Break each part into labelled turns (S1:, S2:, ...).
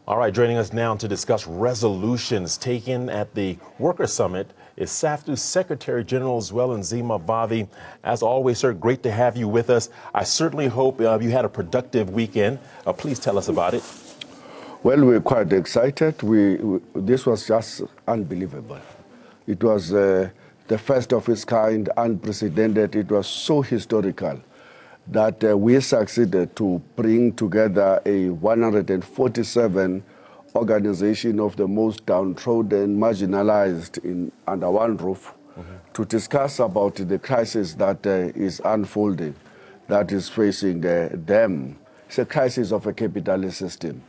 S1: All right, joining us now to discuss resolutions taken at the Worker Summit is SAFTU's Secretary General Nzima Vavi. As always, sir, great to have you with us. I certainly hope you had a productive weekend. Please tell us about it.
S2: Well, we're quite excited. This was just unbelievable. It was the first of its kind, unprecedented. It was so historical that we succeeded to bring together a 147 organization of the most downtrodden, marginalized under one roof to discuss about the crisis that is unfolding, that is facing them. It's a crisis of a capitalist system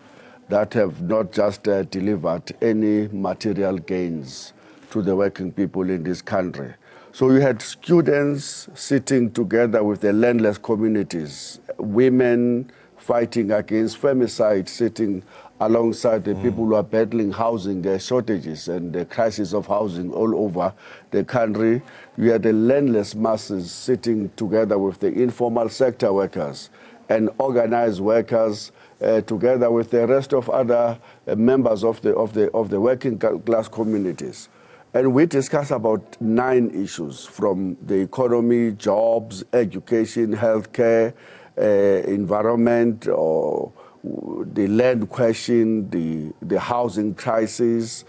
S2: that have not just delivered any material gains to the working people in this country. So you had students sitting together with the landless communities, women fighting against femicide, sitting alongside the people who are battling housing shortages and the crisis of housing all over the country. You had the landless masses sitting together with the informal sector workers and organized workers together with the rest of other members of the working class communities. And we discussed about 9 issues, from the economy, jobs, education, healthcare, environment, or the land question, the housing crisis.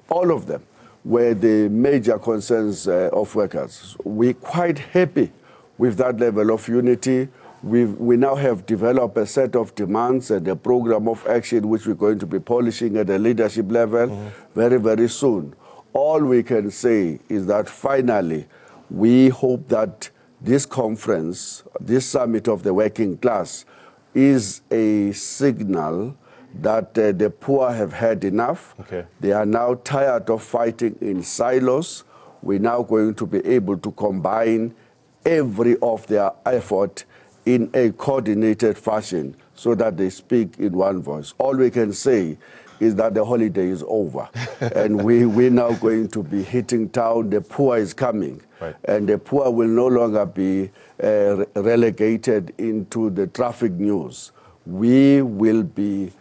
S2: All of them were the major concerns of workers. We're quite happy with that level of unity. We now have developed a set of demands and a program of action which we're going to be polishing at the leadership level very, very soon. All we can say is that finally, we hope that this conference, this summit of the working class, is a signal that the poor have had enough. Okay. They are now tired of fighting in silos. We're now going to be able to combine every of their effort in a coordinated fashion so that they speak in one voice. All we can say is that the holiday is over. And we're now going to be hitting town. The poor is coming. Right. And the poor will no longer be relegated into the traffic news. We will be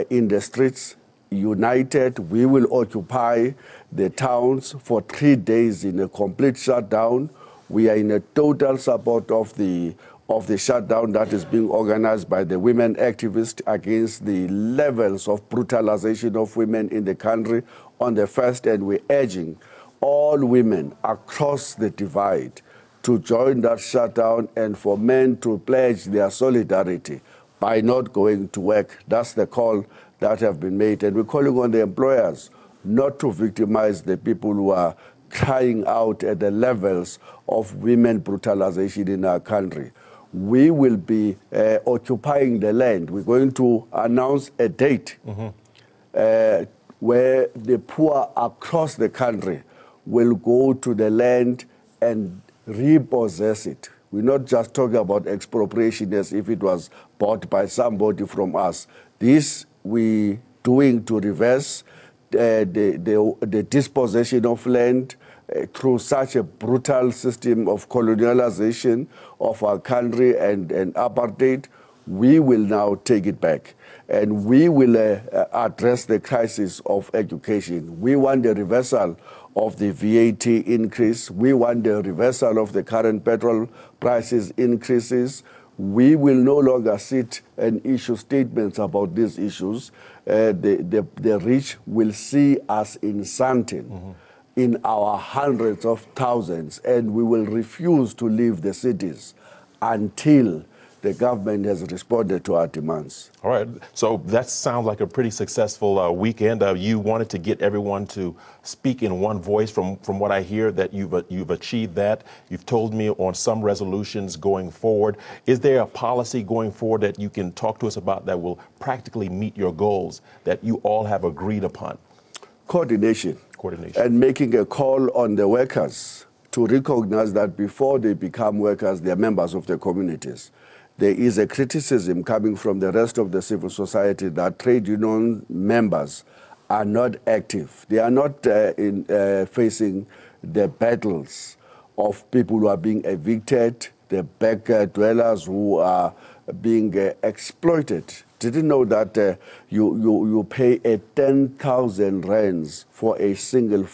S2: in the streets, united. We will occupy the towns for 3 days in a complete shutdown. We are in a total support of the shutdown that is being organized by the women activists against the levels of brutalization of women in the country on the first, and we're urging all women across the divide to join that shutdown and for men to pledge their solidarity by not going to work. That's the call that have been made. And we're calling on the employers not to victimize the people who are crying out at the levels of women brutalization in our country. We will be occupying the land. We're going to announce a date where the poor across the country will go to the land and repossess it. We're not just talking about expropriation as if it was bought by somebody from us. This we're doing to reverse the dispossession of land through such a brutal system of colonialization of our country and apartheid. We will now take it back, and we will address the crisis of education. We want the reversal of the VAT increase. We want the reversal of the current petrol prices increases. We will no longer sit and issue statements about these issues. The rich will see us in something. In our hundreds of thousands, and we will refuse to leave the cities until the government has responded to our demands.
S1: All right, so that sounds like a pretty successful weekend. You wanted to get everyone to speak in one voice. From what I hear, that you've achieved that. You've told me on some resolutions going forward. Is there a policy going forward that you can talk to us about that will practically meet your goals that you all have agreed upon?
S2: Coordination. And making a call on the workers to recognize that before they become workers, they are members of the communities. There is a criticism coming from the rest of the civil society that trade union members are not active. They are not facing the battles of people who are being evicted, the back dwellers who are being exploited Did you know that you pay a 10,000 rands for a single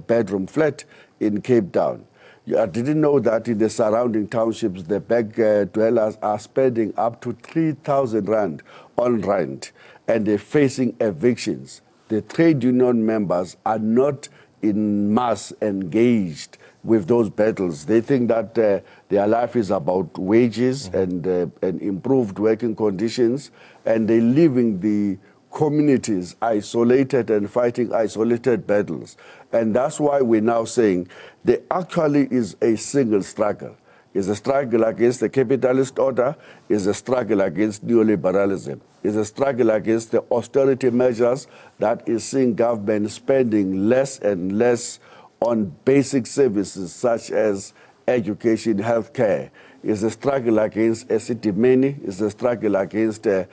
S2: bedroom flat in Cape Town? Did you know that in the surrounding townships, the back dwellers are spending up to 3,000 rand on rent, and they're facing evictions? The trade union members are not in mass engaged with those battles. They think that their life is about wages and improved working conditions, and they're leaving the communities isolated and fighting isolated battles. And that's why we're now saying there actually is a single struggle. It's a struggle against the capitalist order, it's a struggle against neoliberalism, it's a struggle against the austerity measures that is seeing government spending less and less on basic services such as education, healthcare. It's a struggle against esidimeni. It's a struggle against the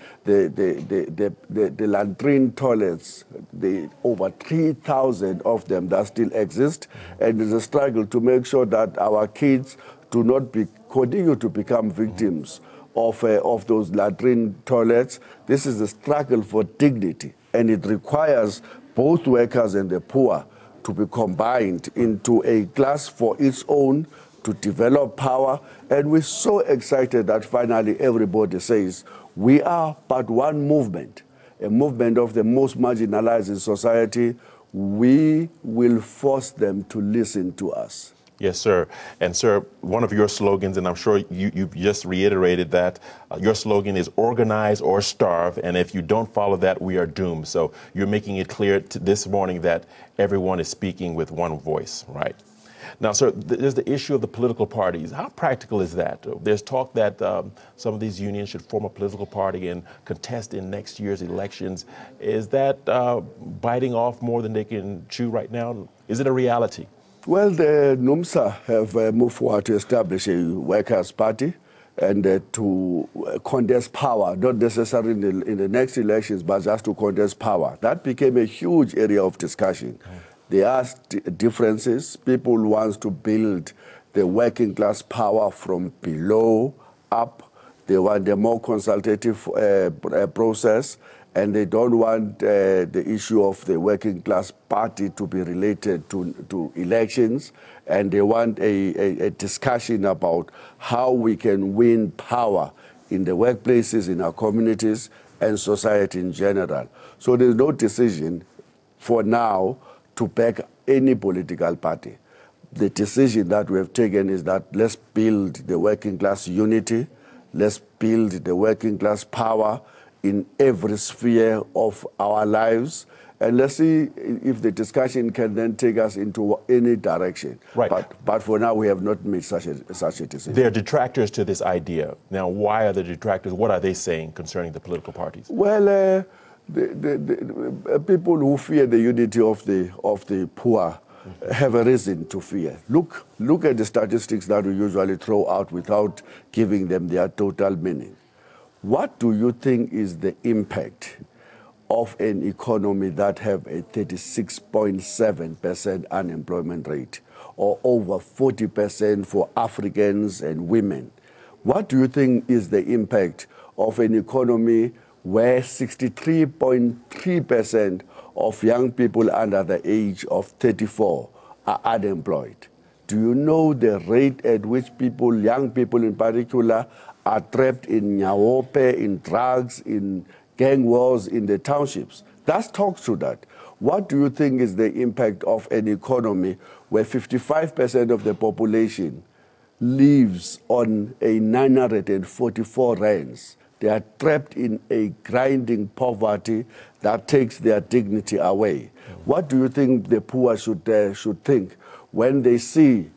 S2: latrine toilets, the over 3,000 of them that still exist. And it's a struggle to make sure that our kids do not continue to become victims of those latrine toilets. This is a struggle for dignity, and it requires both workers and the poor to be combined into a class for its own, to develop power. And we're so excited that finally everybody says we are but one movement, a movement of the most marginalized in society. We will force them to listen to us.
S1: Yes, sir. And, sir, one of your slogans, and I'm sure you've just reiterated that, your slogan is organize or starve, and if you don't follow that, we are doomed. So you're making it clear this morning that everyone is speaking with one voice, right? Now, sir, there's the issue of the political parties. How practical is that? There's talk that some of these unions should form a political party and contest in next year's elections. Is that biting off more than they can chew right now? Is it a reality?
S2: Well, the NUMSA have moved forward to establish a workers' party and to contest power, not necessarily in the next elections, but just to contest power. That became a huge area of discussion. There are differences. People want to build the working class power from below up. They want a more consultative process, and they don't want the issue of the working class party to be related to elections, and they want a discussion about how we can win power in the workplaces, in our communities, and society in general. So there's no decision for now to back any political party. The decision that we have taken is that let's build the working class unity, let's build the working class power in every sphere of our lives, and let's see if the discussion can then take us into any direction.
S1: Right.
S2: But for now, we have not made such a decision.
S1: There are detractors to this idea. Now, why are the detractors? What are they saying concerning the political parties?
S2: Well, the people who fear the unity of the poor have a reason to fear. Look at the statistics that we usually throw out without giving them their total meaning. What do you think is the impact of an economy that have a 36.7% unemployment rate, or over 40% for Africans and women? What do you think is the impact of an economy where 63.3% of young people under the age of 34 are unemployed? Do you know the rate at which young people in particular, are trapped in nyawope, in drugs, in gang wars in the townships? That talks to that. What do you think is the impact of an economy where 55% of the population lives on a 944 rands? They are trapped in a grinding poverty that takes their dignity away. What do you think the poor should think when they see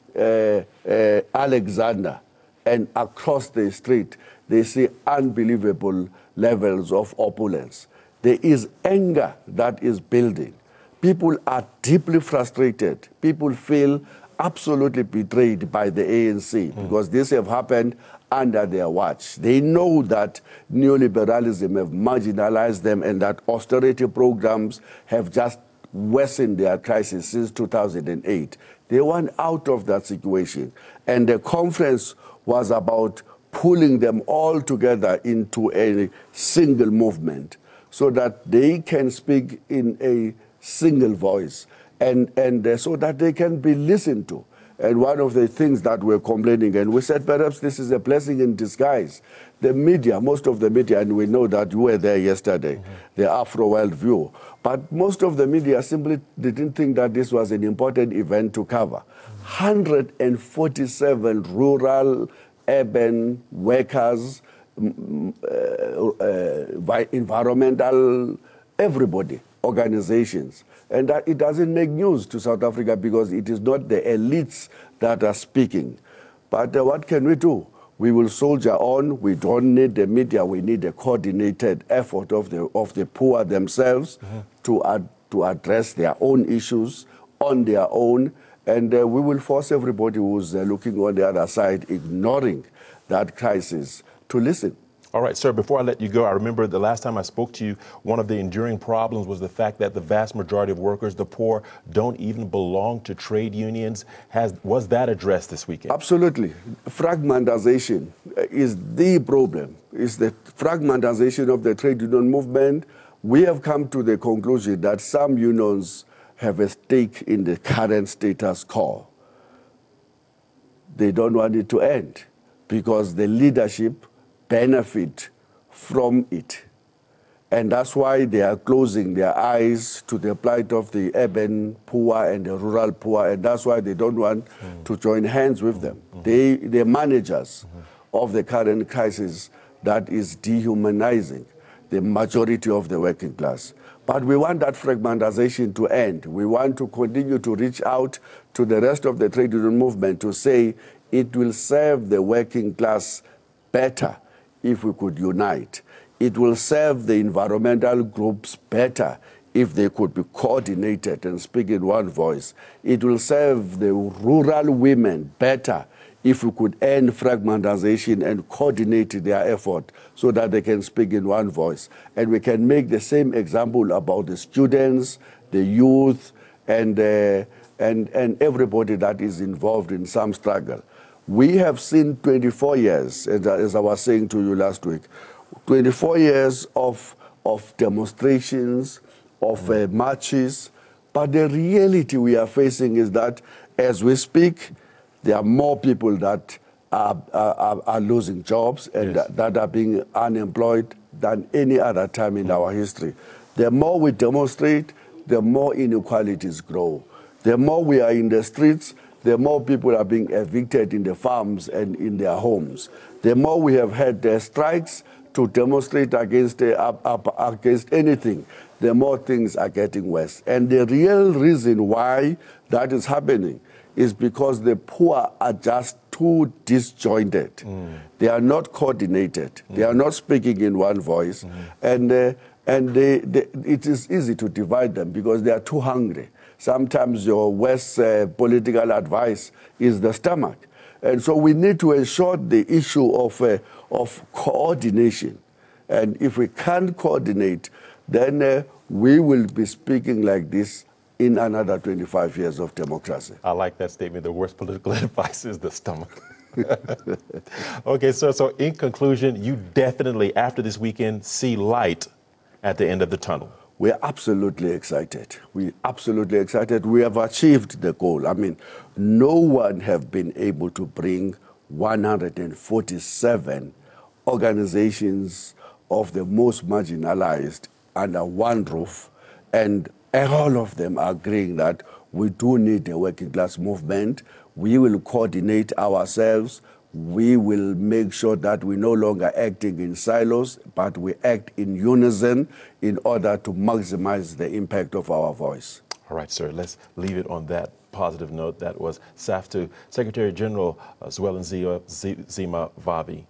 S2: Alexander, and across the street they see unbelievable levels of opulence? There is anger that is building. People are deeply frustrated. People feel absolutely betrayed by the ANC because this have happened under their watch. They know that neoliberalism have marginalized them and that austerity programs have just worsened their crisis since 2008. They want out of that situation. And the conference was about pulling them all together into a single movement so that they can speak in a single voice and so that they can be listened to. And one of the things that we're complaining, and we said perhaps this is a blessing in disguise, the media, most of the media, and we know that you were there yesterday, the Afro World View, but most of the media simply didn't think that this was an important event to cover. 147 rural, urban workers, environmental, everybody, organizations. And that it doesn't make news to South Africa because it is not the elites that are speaking. But what can we do? We will soldier on. We don't need the media. We need a coordinated effort of the poor themselves to address their own issues on their own. And we will force everybody who's looking on the other side, ignoring that crisis, to listen.
S1: All right, sir, before I let you go, I remember the last time I spoke to you, one of the enduring problems was the fact that the vast majority of workers, the poor, don't even belong to trade unions. Was that addressed this weekend?
S2: Absolutely. Fragmentization is the problem. It's the fragmentization of the trade union movement. We have come to the conclusion that some unions have a stake in the current status quo. They don't want it to end because the leadership benefit from it. And that's why they are closing their eyes to the plight of the urban poor and the rural poor, and that's why they don't want to join hands with them. They're managers of the current crisis that is dehumanizing the majority of the working class. But we want that fragmentization to end. We want to continue to reach out to the rest of the trade union movement to say it will serve the working class better if we could unite. It will serve the environmental groups better if they could be coordinated and speak in one voice. It will serve the rural women better if we could end fragmentization and coordinate their effort so that they can speak in one voice. And we can make the same example about the students, the youth, and everybody that is involved in some struggle. We have seen 24 years, as I was saying to you last week, 24 years of demonstrations, of marches, but the reality we are facing is that as we speak, there are more people that are losing jobs and that are being unemployed than any other time in our history. The more we demonstrate, the more inequalities grow. The more we are in the streets, the more people are being evicted in the farms and in their homes. The more we have had strikes to demonstrate against anything, the more things are getting worse. And the real reason why that is happening is because the poor are just too disjointed. They are not coordinated. They are not speaking in one voice. And it is easy to divide them because they are too hungry. Sometimes your worst political advice is the stomach. And so we need to ensure the issue of coordination. And if we can't coordinate, then we will be speaking like this in another 25 years of democracy.
S1: I like that statement. The worst political advice is the stomach. Okay, sir, so in conclusion, you definitely, after this weekend, see light at the end of the tunnel.
S2: We're absolutely excited. We're absolutely excited. We have achieved the goal. I mean, no one have been able to bring 147 organizations of the most marginalized under one roof, and all of them are agreeing that we do need a working class movement. We will coordinate ourselves. We will make sure that we're no longer acting in silos, but we act in unison in order to maximize the impact of our voice.
S1: All right, sir, let's leave it on that positive note. That was SAFTU Secretary General Zwelithini Vavi.